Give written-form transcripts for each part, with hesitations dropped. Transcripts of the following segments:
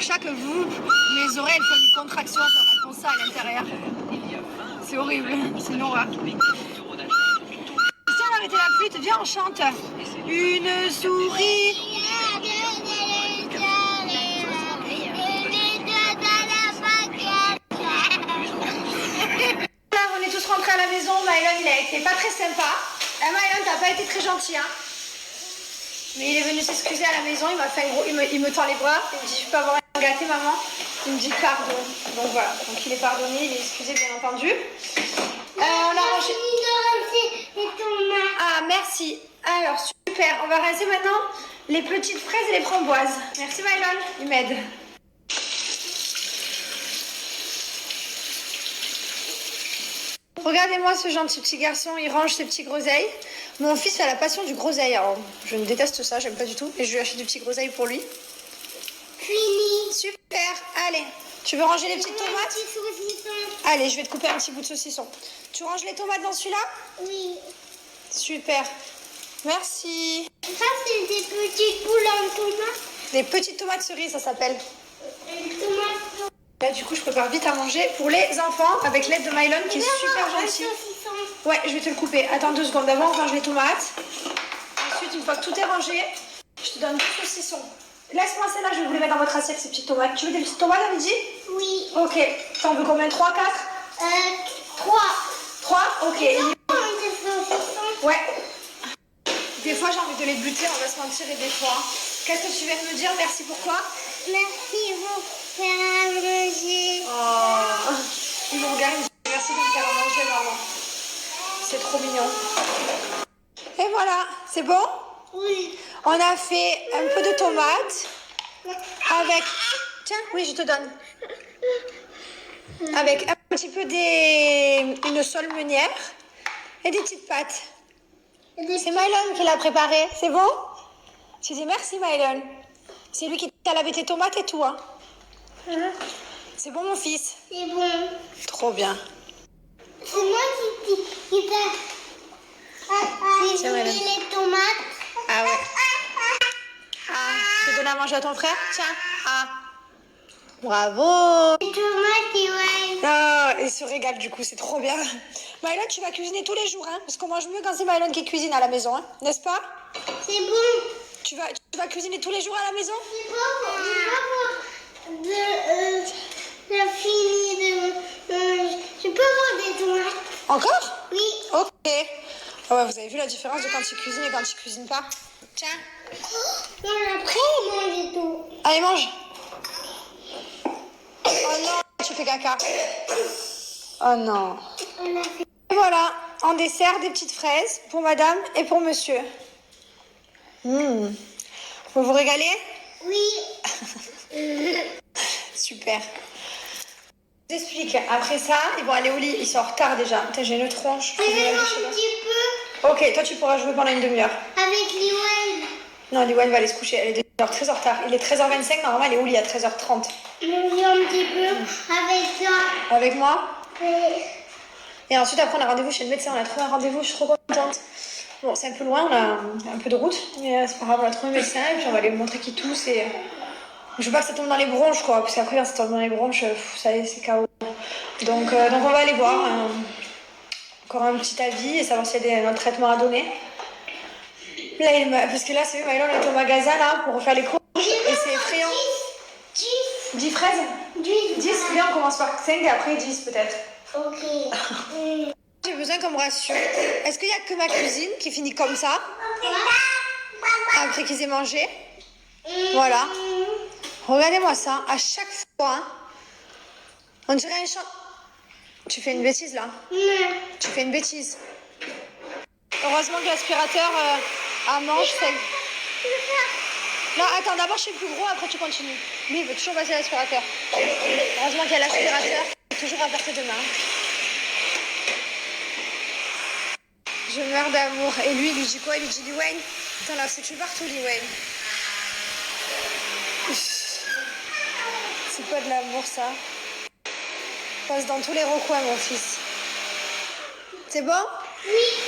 chaque vous, mes oreilles elles font une contraction, elles font ça à l'intérieur. C'est horrible, c'est une horreur. Si on arrêtait la flûte, viens on chante. Une souris. Là, on est tous rentrés à la maison. Mylon, il a été pas très sympa. Mylon, t'as pas été très gentil, hein. Mais il est venu s'excuser à la maison. Il m'a fait un gros, il me tend les bras. Il me dit, je peux avoir un gâté, maman. Il me dit pardon. Donc voilà. Donc il est pardonné, il est excusé, bien entendu. On a rangé. Ah, merci. Alors, super. On va rincer maintenant les petites fraises et les framboises. Merci, Mylon. Il m'aide. Regardez-moi ce gentil petit garçon. Il range ses petits groseilles. Mon fils a la passion du groseille. Alors, je ne déteste ça, j'aime pas du tout. Et je lui achète du petit groseille pour lui. Fini. Super. Allez. Tu veux ranger les petites tomates? Allez, je vais te couper un petit bout de saucisson. Tu ranges les tomates dans celui-là? Oui. Super. Merci. Ça, c'est des petites boules en tomates. Des petites tomates cerises, ça s'appelle. Des tomates. Là, du coup, je prépare vite à manger pour les enfants avec l'aide de Mylon qui est super gentil. Ouais, je vais te le couper. Attends 2 secondes. D'abord, on range les tomates. Ensuite, une fois que tout est rangé, je te donne 2 saucissons. Laisse-moi celle-là, je vais vous les mettre dans votre assiette, ces petites tomates. Tu veux des petites tomates à midi? Oui. Ok. T'en veux combien? 3, 4? 3. 3? Ok. Des Ouais. Des fois, j'ai envie de les buter, on va se mentir, et des fois. Qu'est-ce que tu viens de me dire? Merci, pourquoi? Merci pour faire à manger. Oh. Ils me regardent, ils me disent merci de me faire à manger, maman. C'est trop mignon. Et voilà, c'est bon? Oui. On a fait un peu de tomates avec... Tiens, oui, je te donne. Avec un petit peu une sole meunière et des petites pâtes. C'est Mylon qui l'a préparé, c'est bon? Tu dis merci, Mylon. C'est lui qui t'a lavé tes tomates et tout, hein? C'est bon, mon fils? C'est bon. Trop bien. C'est moi qui fais les tomates. Ah ouais. Ah, tu donnes à manger à ton frère? Tiens. Ah. Bravo. Les tomates, ouais. Ah, il se régale du coup, c'est trop bien. Mylon, tu vas cuisiner tous les jours, hein? Parce qu'on mange mieux quand c'est Mylon qui cuisine à la maison, hein? N'est-ce pas? C'est bon. Tu vas cuisiner tous les jours à la maison? C'est bon. J'ai fini de manger. Je peux avoir des tomates? Encore? Oui. Ok. Ah ouais, vous avez vu la différence de quand il cuisine et quand il cuisine pas? Tiens. On a pris manger tout. Allez, mange. Oh non, tu fais caca. Oh non. On a fait. Et voilà, en dessert, des petites fraises pour madame et pour monsieur. Vous vous régalez? Oui. Super. Je vous explique. Après ça, ils vont aller au lit. Ils sont en retard déjà. Putain, j'ai une tronche. Même un petit peu Ok, toi tu pourras jouer pendant une demi-heure. avec Liwen. Non, Liwan va aller se coucher. Elle est déjà très en retard. Il est 13h25. Normalement, elle est au lit à 13h30. Même un petit peu avec toi. Avec moi? Oui. Et ensuite, après, on a rendez-vous chez le médecin. On a trouvé un rendez-vous. Je suis trop contente. Bon, c'est un peu loin. On a un peu de route. Mais c'est pas grave. On a trouvé un médecin. Et puis, on va aller lui montrer qu'il tousse. Et je veux pas que ça tombe dans les bronches, quoi. Parce qu'après, quand ça tombe dans les bronches, ça y est, c'est KO. Donc, on va aller voir. Encore un petit avis et savoir s'il y a un traitement à donner. Là, parce que là, c'est Mylon est au magasin là, pour refaire les courses. Et c'est effrayant. 10 fraises? 10. Bien, on commence par 5 et après 10 peut-être. Ok. J'ai besoin qu'on me rassure. Est-ce qu'il n'y a que ma cuisine qui finit comme ça? Après qu'ils aient mangé? Voilà. Regardez-moi ça. À chaque fois, hein, on dirait un chant. Tu fais une bêtise là. Tu fais une bêtise. Heureusement que l'aspirateur à manche, c'est... Non, attends, d'abord je fais plus gros, après tu continues. Lui, il veut toujours passer l'aspirateur. Heureusement qu'il y a l'aspirateur, toujours à portée de main. Je meurs d'amour. Et lui, il lui dit quoi? Il lui dit Liwen, t'en as foutu partout, Liwen. C'est pas de l'amour, ça. Passe dans tous les recoins, mon fils. C'est bon? Oui.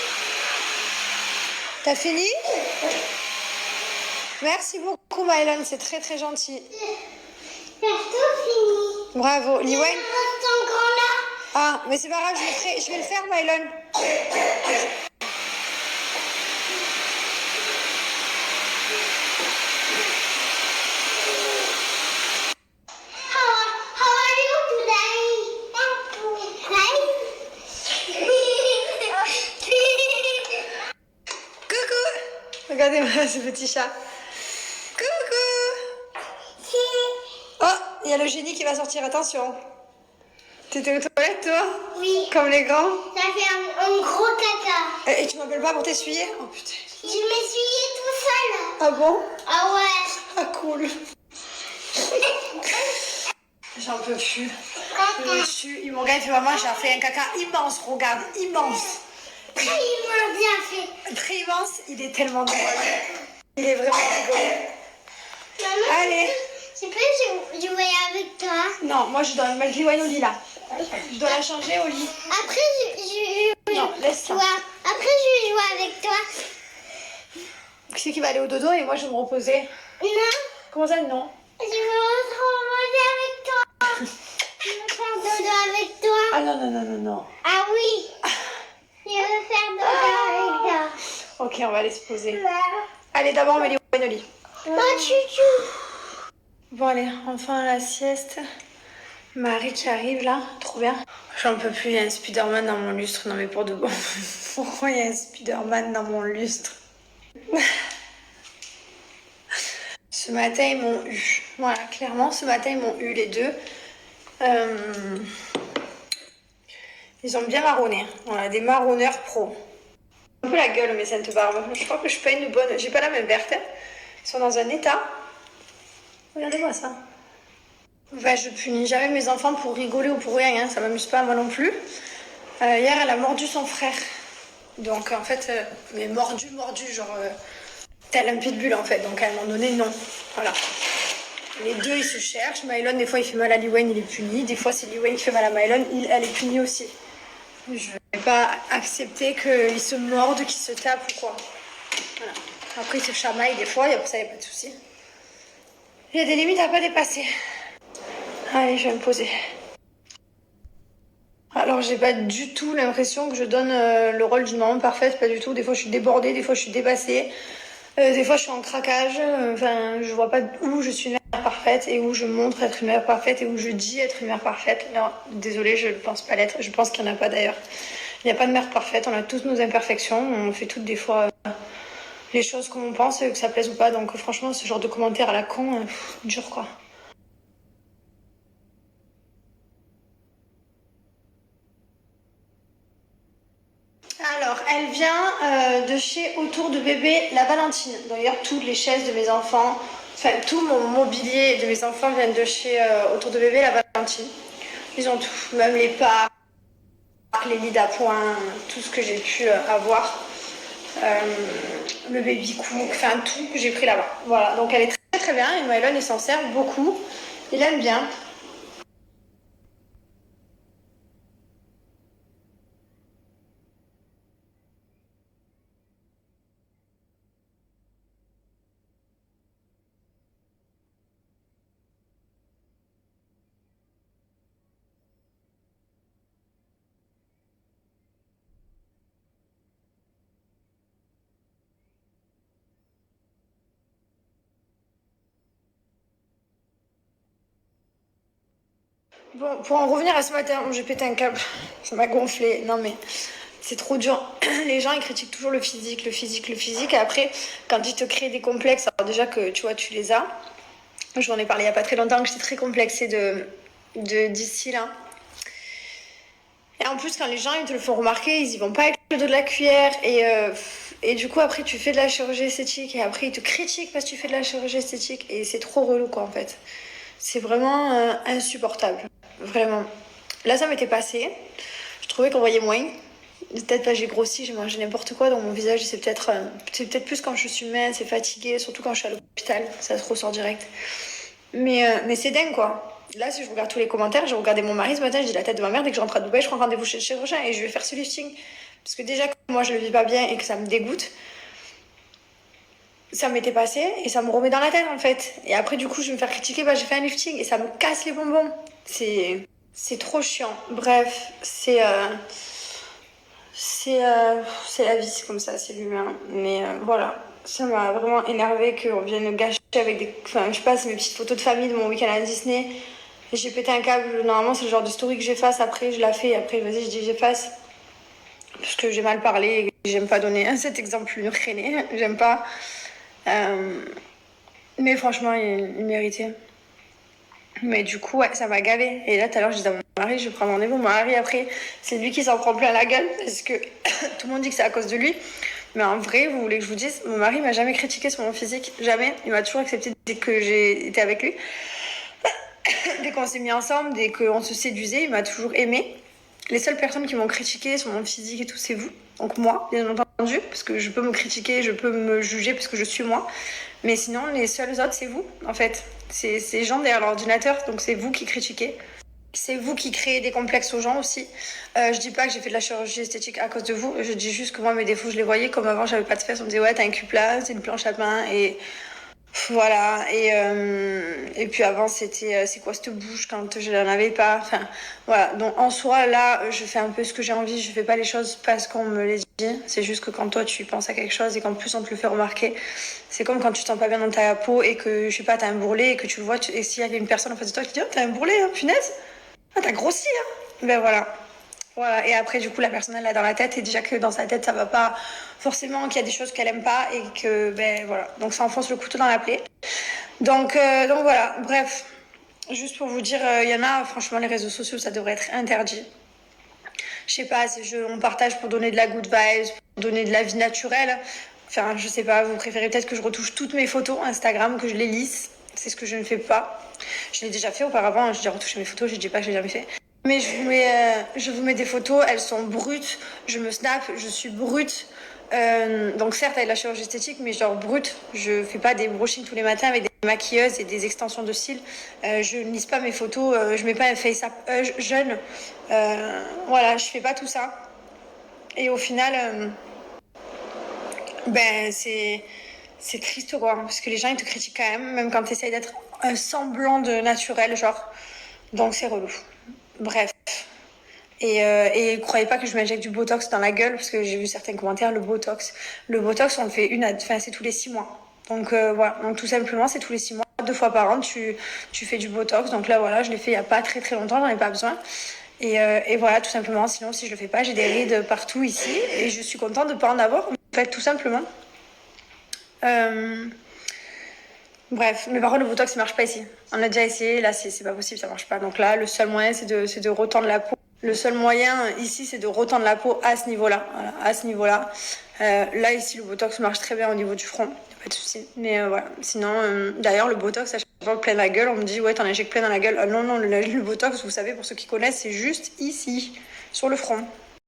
T'as fini? Merci beaucoup, Mylon, c'est très très gentil. C'est tout fini. Bravo. Il Liwen. reste encore là. Ah, mais c'est pas grave, je vais le faire, Mylon. How are you today? Coucou. Regardez-moi ce petit chat. Coucou. Oh, il y a le génie qui va sortir, attention. T'étais aux toilettes, toi? Oui. Comme les grands? Ça fait un gros caca. Et tu m'appelles pas pour t'essuyer? Oh putain. Je m'essuyais tout seul. Ah bon? Ah ouais. Ah cool. J'en peux plus. Mon gars il fait maman, j'ai fait un caca immense, regarde, immense. Très bien fait. Très immense, il est tellement drôle. Il est vraiment rigolo. Maman, Allez. je peux jouer avec toi? Non, moi je dois mettre Liwen au lit là. Je dois la changer au lit. Après, je Non, laisse ça. Après, je vais jouer avec toi. Qui c'est qui va aller au dodo et moi je vais me reposer? Non, Comment ça, non? je veux remonter avec toi. Je veux faire dodo avec toi. Ah non, non, non, non, non. Ah oui. Je veux faire dodo avec toi. Ok, on va aller se poser. Allez, d'abord on met Liwen au lit. Oh, chouchou. Bon allez, enfin la sieste. Marie qui arrive là, trop bien. J'en peux plus, il y a un Spider-Man dans mon lustre. Non mais pour de bon. Pourquoi il y a un Spider-Man dans mon lustre? Ce matin ils m'ont eu. Voilà, clairement ce matin ils m'ont eu les deux. Ils ont bien marronné. Voilà, des marronneurs pro. Un peu la gueule mes saintes barbes. Je crois que je suis pas une bonne. J'ai pas la même verte. Ils sont dans un état. Regardez-moi ça. Enfin, je punis jamais mes enfants pour rigoler ou pour rien, hein. Ça m'amuse pas moi non plus. Hier, elle a mordu son frère. Donc en fait, mais mordu, genre tel un pitbull en fait. Donc à un moment donné, non. Voilà. Les deux, ils se cherchent. Mylon, des fois, il fait mal à Liwen, il est puni. Des fois, c'est Liwen qui fait mal à Mylon, elle est punie aussi. Je vais pas accepter qu'ils se mordent, qu'ils se tapent ou quoi. Voilà. Après, ils se chamaillent des fois, et après ça, il n'y a pas de souci. Il y a des limites à pas dépasser. Allez, je vais me poser. Alors, j'ai pas du tout l'impression que je donne le rôle d'une maman parfaite, pas du tout. Des fois, je suis débordée, des fois, je suis dépassée. Des fois, je suis en craquage. Enfin, je vois pas où je suis une mère parfaite et où je montre être une mère parfaite et où je dis être une mère parfaite. Non, désolée, je ne pense pas l'être. Je pense qu'il n'y en a pas d'ailleurs. Il n'y a pas de mère parfaite. On a tous nos imperfections. On fait toutes des fois les choses comme on pense, que ça plaise ou pas. Donc, franchement, ce genre de commentaire à la con, dur quoi. Alors, elle vient de chez Autour de Bébé La Valentine. D'ailleurs, toutes les chaises de mes enfants, enfin tout mon mobilier de mes enfants viennent de chez Autour de Bébé La Valentine. Ils ont tout, même les parcs, les lits d'appoint, tout ce que j'ai pu avoir. Le baby cook, enfin tout que j'ai pris là-bas. Voilà, donc elle est très très bien et Mylon il s'en sert beaucoup. Il aime bien. Bon, pour en revenir à ce matin, j'ai pété un câble. Ça m'a gonflé. Non mais c'est trop dur. Les gens ils critiquent toujours le physique, le physique, le physique. Et après, quand ils te créent des complexes, alors déjà que tu vois, tu les as. J'en ai parlé il y a pas très longtemps que j'étais très complexée d'ici là. Et en plus, quand les gens ils te le font remarquer, ils y vont pas avec le dos de la cuillère. Et du coup, après, tu fais de la chirurgie esthétique. Et après, ils te critiquent parce que tu fais de la chirurgie esthétique. Et c'est trop relou, quoi, en fait. C'est vraiment insupportable. Vraiment. Là, ça m'était passé. Je trouvais qu'on voyait moins. Peut-être pas j'ai grossi, j'ai mangé n'importe quoi. Donc mon visage, c'est peut-être plus quand je suis mince et fatiguée. Surtout quand je suis à l'hôpital. Ça se ressort direct. Mais c'est dingue, quoi. Là, si je regarde tous les commentaires, j'ai regardé mon mari ce matin, je dis la tête de ma mère, dès que je rentre à Dubaï, je prends rendez-vous chez le chirurgien et je vais faire ce lifting. Parce que déjà que moi je le vis pas bien et que ça me dégoûte. ça m'était passé et ça me remet dans la tête en fait. Et après, du coup, je vais me faire critiquer, bah j'ai fait un lifting et ça me casse les bonbons. C'est trop chiant. Bref, c'est la vie, c'est comme ça, c'est l'humain. Mais voilà, ça m'a vraiment énervé qu'on vienne gâcher avec des. Enfin, je passe mes petites photos de famille de mon week-end à Disney. Et j'ai pété un câble. Normalement, c'est le genre de story que j'efface après, je la fais. Et après, vas-y, je dis j'efface. Parce que j'ai mal parlé et j'aime pas donner cet exemple traîné. J'aime pas. Euh, Mais franchement, il méritait. Mais du coup, ouais, ça m'a gavé. Et là, tout à l'heure, je disais à mon mari, je vais prendre rendez-vous. Mon mari, après, c'est lui qui s'en prend plein la gueule parce que tout le monde dit que c'est à cause de lui. Mais en vrai, vous voulez que je vous dise, mon mari m'a jamais critiqué sur mon physique. Jamais. Il m'a toujours accepté dès que j'ai été avec lui. Dès qu'on s'est mis ensemble, dès qu'on se séduisait, il m'a toujours aimé. Les seules personnes qui m'ont critiqué sur mon physique et tout, c'est vous. Donc moi, bien entendu, parce que je peux me critiquer, je peux me juger parce que je suis moi. Mais sinon, les seuls autres, c'est vous, en fait. C'est ces gens derrière l'ordinateur, donc c'est vous qui critiquez. C'est vous qui créez des complexes aux gens aussi. Je dis pas que j'ai fait de la chirurgie esthétique à cause de vous. Je dis juste que moi, mes défauts, je les voyais. Comme avant, j'avais pas de fesses. On me disait, ouais, t'as un cul plat, c'est une planche à pain. Et voilà, et puis avant c'était c'est quoi cette bouche quand je n'en avais pas, enfin voilà, donc en soi là je fais un peu ce que j'ai envie, je fais pas les choses parce qu'on me les dit, c'est juste que quand toi tu penses à quelque chose et qu'en plus on te le fait remarquer, c'est comme quand tu te sens pas bien dans ta peau et que je sais pas t'as un bourrelet et que tu le vois et s'il y avait une personne en face de toi qui dit oh t'as un bourrelet hein, punaise, ah t'as grossi hein, ben voilà. Voilà, et après, du coup, la personne, elle l'a dans la tête, et déjà que dans sa tête, ça va pas forcément, qu'il y a des choses qu'elle aime pas, et que, ben voilà. Donc, ça enfonce le couteau dans la plaie. Donc voilà, bref. Juste pour vous dire, il y en a, franchement, les réseaux sociaux, ça devrait être interdit. Je sais pas, on partage pour donner de la good vibes, pour donner de la vie naturelle. Enfin, je sais pas, vous préférez peut-être que je retouche toutes mes photos Instagram, que je les lisse. C'est ce que je ne fais pas. Je l'ai déjà fait auparavant, j'ai déjà retouché mes photos, je dis pas que je l'ai jamais fait. Mais je vous mets des photos, elles sont brutes. Je me snap, je suis brute. Donc certes avec la chirurgie esthétique, mais genre brute. Je fais pas des brushings tous les matins avec des maquilleuses et des extensions de cils. Je ne lisse pas mes photos, je mets pas un face-up jeune. Voilà, je fais pas tout ça. Et au final, ben c'est triste quoi, parce que les gens ils te critiquent quand même quand tu essayes d'être un semblant de naturel, genre. Donc c'est relou. Bref. Et croyez pas que je m'injecte du Botox dans la gueule, parce que j'ai vu certains commentaires, le Botox on le fait enfin c'est tous les 6 mois. Donc voilà, donc tout simplement c'est tous les 6 mois, 2 fois par an tu fais du Botox. Donc là voilà, je l'ai fait il y a pas très très longtemps, j'en ai pas besoin. Et voilà, tout simplement, sinon si je le fais pas, j'ai des rides partout ici, et je suis contente de pas en avoir, en fait, tout simplement. Euh, Bref, mais par contre, le Botox, il marche pas ici. On a déjà essayé, là, c'est pas possible, ça marche pas. Donc là, le seul moyen, c'est de retendre la peau. Le seul moyen ici, c'est de retendre la peau à ce niveau-là. Voilà, à ce niveau-là. Là, ici, le Botox marche très bien au niveau du front. Y a pas de souci. Mais voilà. Sinon, d'ailleurs, le Botox, à chaque fois plein dans la gueule, on me dit, ouais, t'en injectes plein dans la gueule. Non, non, le Botox, vous savez, pour ceux qui connaissent, c'est juste ici, sur le front.